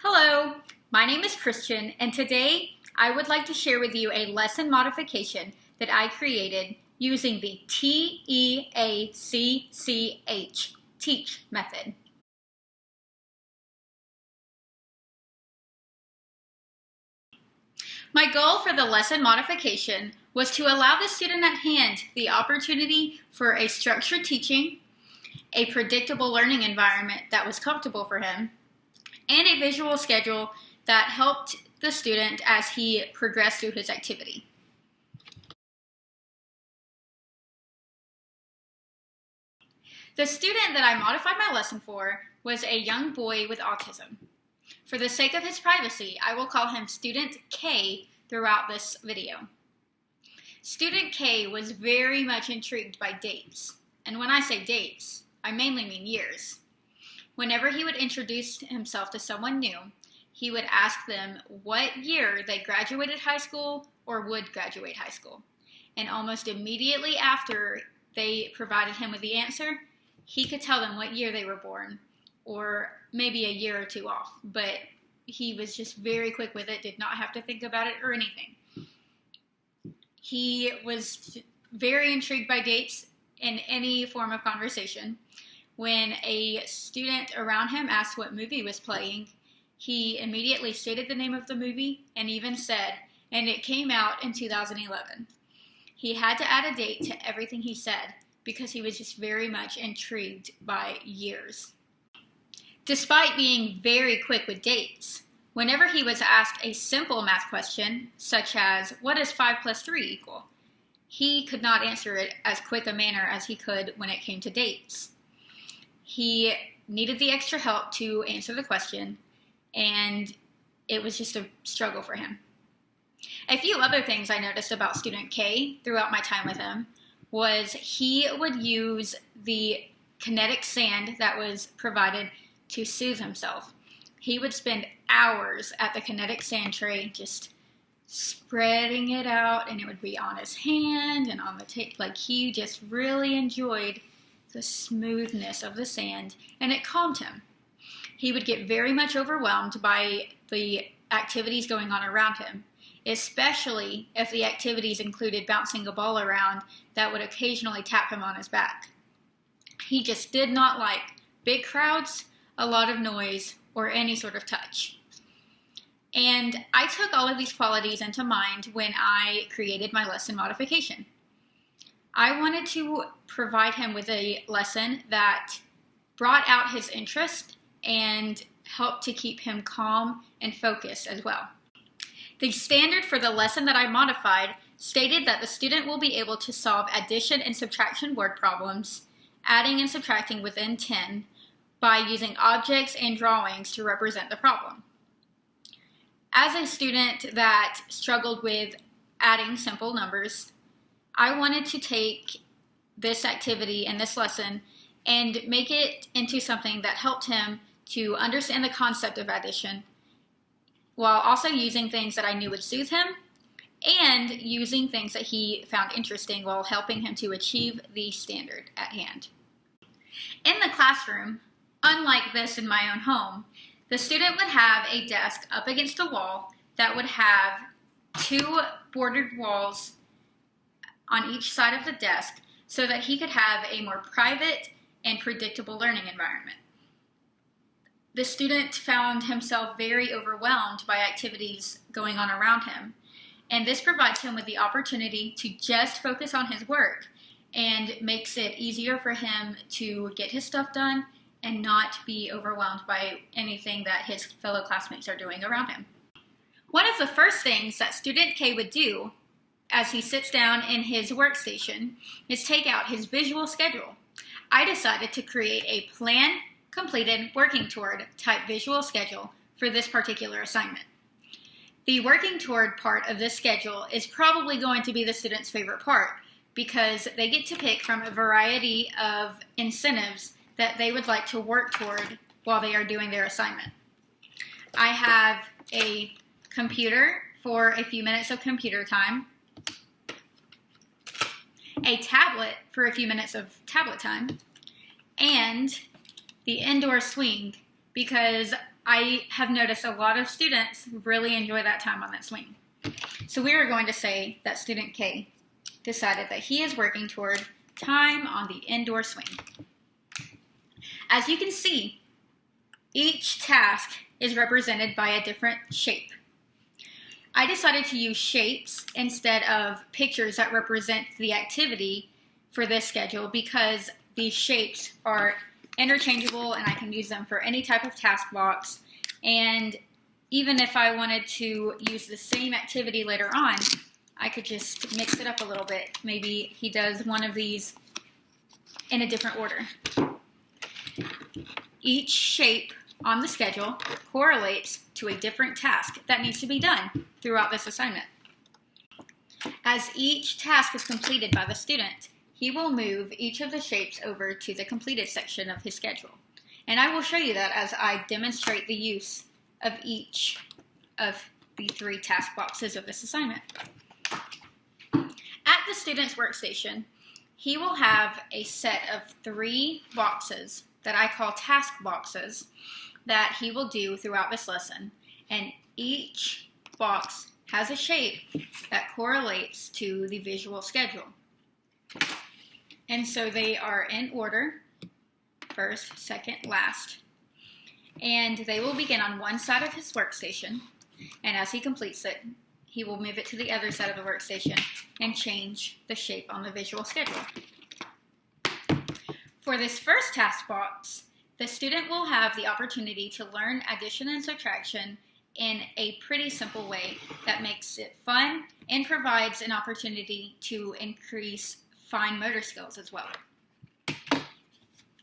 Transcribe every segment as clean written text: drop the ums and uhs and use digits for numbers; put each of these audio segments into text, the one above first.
Hello, my name is Christian, and today I would like to share with you a lesson modification that I created using the TEACCH, TEACCH method. My goal for the lesson modification was to allow the student at hand the opportunity for a structured teaching, a predictable learning environment that was comfortable for him, and a visual schedule that helped the student as he progressed through his activity. The student that I modified my lesson for was a young boy with autism. For the sake of his privacy, I will call him Student K throughout this video. Student K was very much intrigued by dates, and when I say dates, I mainly mean years. Whenever he would introduce himself to someone new, he would ask them what year they graduated high school or would graduate high school. And almost immediately after they provided him with the answer, he could tell them what year they were born, or maybe a year or two off. But he was just very quick with it, did not have to think about it or anything. He was very intrigued by dates in any form of conversation. When a student around him asked what movie was playing, he immediately stated the name of the movie and even said, and it came out in 2011. He had to add a date to everything he said because he was just very much intrigued by years. Despite being very quick with dates, whenever he was asked a simple math question, such as, what does 5 plus 3 equal? He could not answer it as quick a manner as he could when it came to dates. He needed the extra help to answer the question, and it was just a struggle for him. A few other things I noticed about Student K throughout my time with him was he would use the kinetic sand that was provided to soothe himself. He would spend hours at the kinetic sand tray just spreading it out, and it would be on his hand and on the tape. Like, he just really enjoyed the smoothness of the sand, and it calmed him. He would get very much overwhelmed by the activities going on around him, especially if the activities included bouncing a ball around that would occasionally tap him on his back. He just did not like big crowds, a lot of noise, or any sort of touch. And I took all of these qualities into mind when I created my lesson modification. I wanted to provide him with a lesson that brought out his interest and helped to keep him calm and focused as well. The standard for the lesson that I modified stated that the student will be able to solve addition and subtraction word problems, adding and subtracting within 10, by using objects and drawings to represent the problem. As a student that struggled with adding simple numbers, I wanted to take this activity and this lesson and make it into something that helped him to understand the concept of addition, while also using things that I knew would soothe him and using things that he found interesting while helping him to achieve the standard at hand. In the classroom, unlike this in my own home, the student would have a desk up against a wall that would have 2 bordered walls on each side of the desk so that he could have a more private and predictable learning environment. The student found himself very overwhelmed by activities going on around him, and this provides him with the opportunity to just focus on his work and makes it easier for him to get his stuff done and not be overwhelmed by anything that his fellow classmates are doing around him. One of the first things that Student K would do as he sits down in his workstation is take out his visual schedule. I decided to create a plan, completed, working toward type visual schedule for this particular assignment. The working toward part of this schedule is probably going to be the student's favorite part because they get to pick from a variety of incentives that they would like to work toward while they are doing their assignment. I have a computer for a few minutes of computer time, a tablet for a few minutes of tablet time, and the indoor swing because I have noticed a lot of students really enjoy that time on that swing. So we are going to say that student K decided that he is working toward time on the indoor swing. As you can see, each task is represented by a different shape. I decided to use shapes instead of pictures that represent the activity for this schedule because these shapes are interchangeable and I can use them for any type of task box. And even if I wanted to use the same activity later on, I could just mix it up a little bit. Maybe he does one of these in a different order. Each shape on the schedule correlates to a different task that needs to be done throughout this assignment. As each task is completed by the student, he will move each of the shapes over to the completed section of his schedule. And I will show you that as I demonstrate the use of each of the 3 task boxes of this assignment. At the student's workstation, he will have a set of 3 boxes that I call task boxes that he will do throughout this lesson. And each box has a shape that correlates to the visual schedule. And so they are in order, first, second, last. And they will begin on one side of his workstation, and as he completes it, he will move it to the other side of the workstation and change the shape on the visual schedule. For this first task box, the student will have the opportunity to learn addition and subtraction in a pretty simple way that makes it fun and provides an opportunity to increase fine motor skills as well.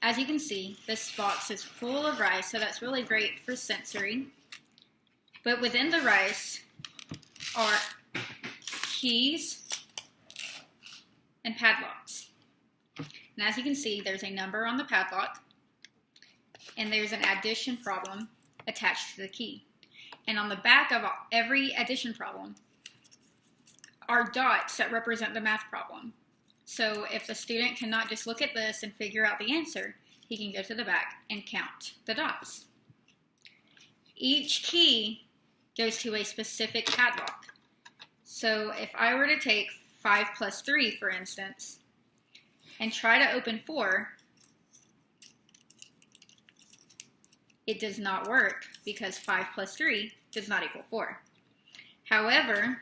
As you can see, this box is full of rice, so that's really great for sensory. But within the rice are keys and padlocks. And as you can see, there's a number on the padlock, and there's an addition problem attached to the key. And on the back of every addition problem are dots that represent the math problem. So if the student cannot just look at this and figure out the answer, he can go to the back and count the dots. Each key goes to a specific padlock. So if I were to take 5 plus 3, for instance, and try to open 4, it does not work because 5 plus 3 does not equal 4. However,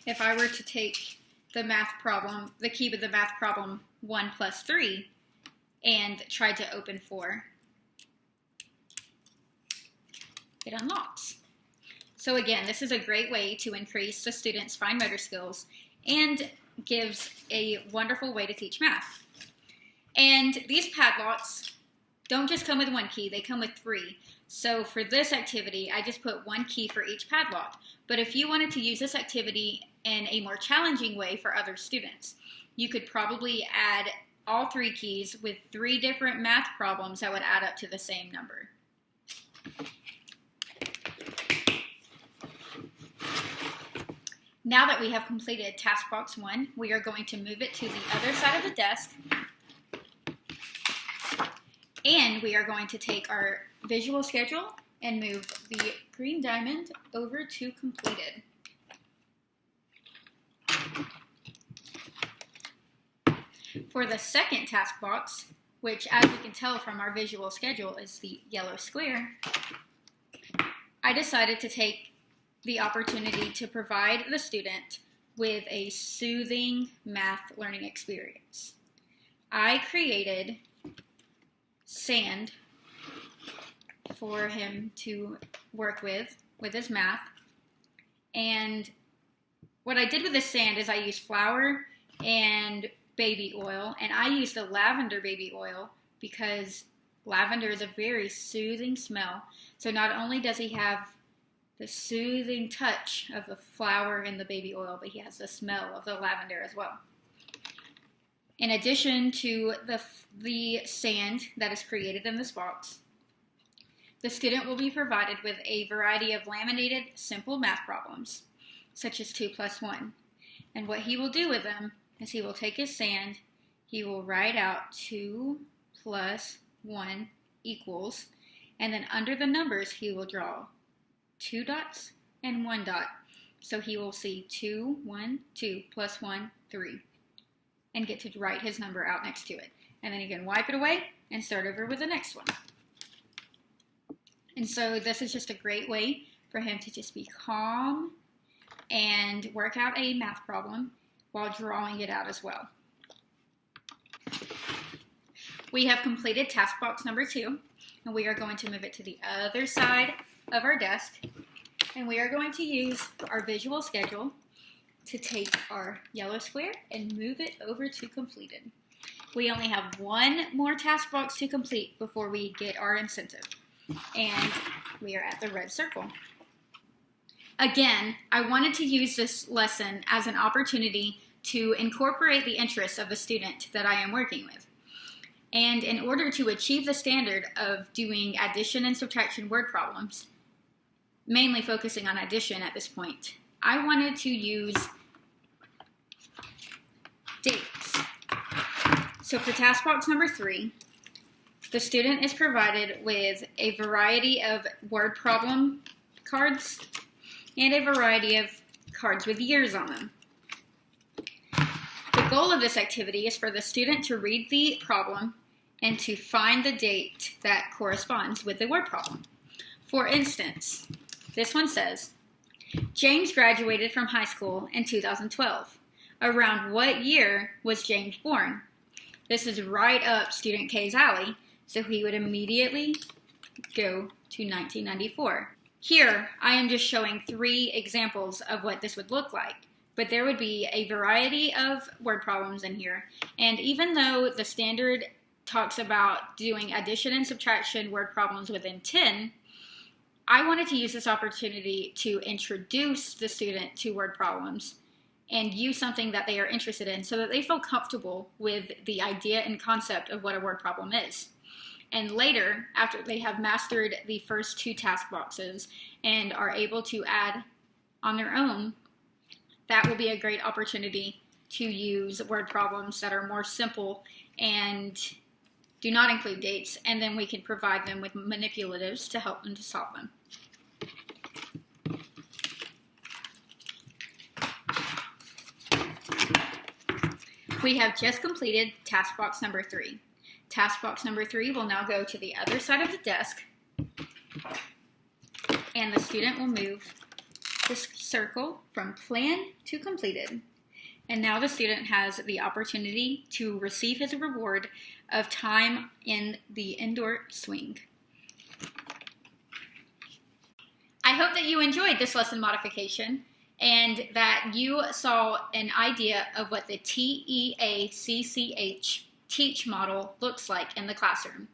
if I were to take the math problem, the key with the math problem 1 plus 3, and try to open 4, it unlocks. So again, this is a great way to increase the student's fine motor skills and gives a wonderful way to teach math. And these padlocks don't just come with 1 key, they come with 3. So for this activity, I just put 1 key for each padlock. But if you wanted to use this activity in a more challenging way for other students, you could probably add all 3 keys with 3 different math problems that would add up to the same number. Now that we have completed task box 1, we are going to move it to the other side of the desk, and we are going to take our visual schedule and move the green diamond over to completed. For the second task box, which as you can tell from our visual schedule is the yellow square, I decided to take the opportunity to provide the student with a soothing math learning experience. I created sand for him to work with his math. And what I did with the sand is I used flour and baby oil, and I used the lavender baby oil because lavender is a very soothing smell. So not only does he have the soothing touch of the flour and the baby oil, but he has the smell of the lavender as well. In addition to the sand that is created in this box, the student will be provided with a variety of laminated simple math problems, such as 2 plus 1. And what he will do with them is he will take his sand, he will write out 2 plus 1 equals, And then under the numbers, he will draw 2 dots and 1 dot. So he will see 2, 1, 2, plus 1, 3, and get to write his number out next to it. And then he can wipe it away and start over with the next one. And so this is just a great way for him to just be calm and work out a math problem while drawing it out as well. We have completed task box number 2, and we are going to move it to the other side of our desk. And we are going to use our visual schedule to take our yellow square and move it over to completed. We only have one more task box to complete before we get our incentive. And we are at the red circle. Again, I wanted to use this lesson as an opportunity to incorporate the interests of the student that I am working with. And in order to achieve the standard of doing addition and subtraction word problems, mainly focusing on addition at this point, I wanted to use dates. So for task box number 3, the student is provided with a variety of word problem cards and a variety of cards with years on them. The goal of this activity is for the student to read the problem and to find the date that corresponds with the word problem. For instance, this one says, James graduated from high school in 2012. Around what year was James born? This is right up student K's alley, so he would immediately go to 1994. Here, I am just showing 3 examples of what this would look like, but there would be a variety of word problems in here, and even though the standard talks about doing addition and subtraction word problems within 10, I wanted to use this opportunity to introduce the student to word problems and use something that they are interested in so that they feel comfortable with the idea and concept of what a word problem is. And later, after they have mastered the first 2 task boxes and are able to add on their own, that will be a great opportunity to use word problems that are more simple and do not include dates, and then we can provide them with manipulatives to help them to solve them. We have just completed task box number 3. Task box number 3 will now go to the other side of the desk, and the student will move this circle from plan to completed. And now the student has the opportunity to receive his reward of time in the indoor swing. I hope that you enjoyed this lesson modification and that you saw an idea of what the TEACCH TEACCH model looks like in the classroom.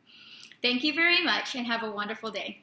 Thank you very much and have a wonderful day.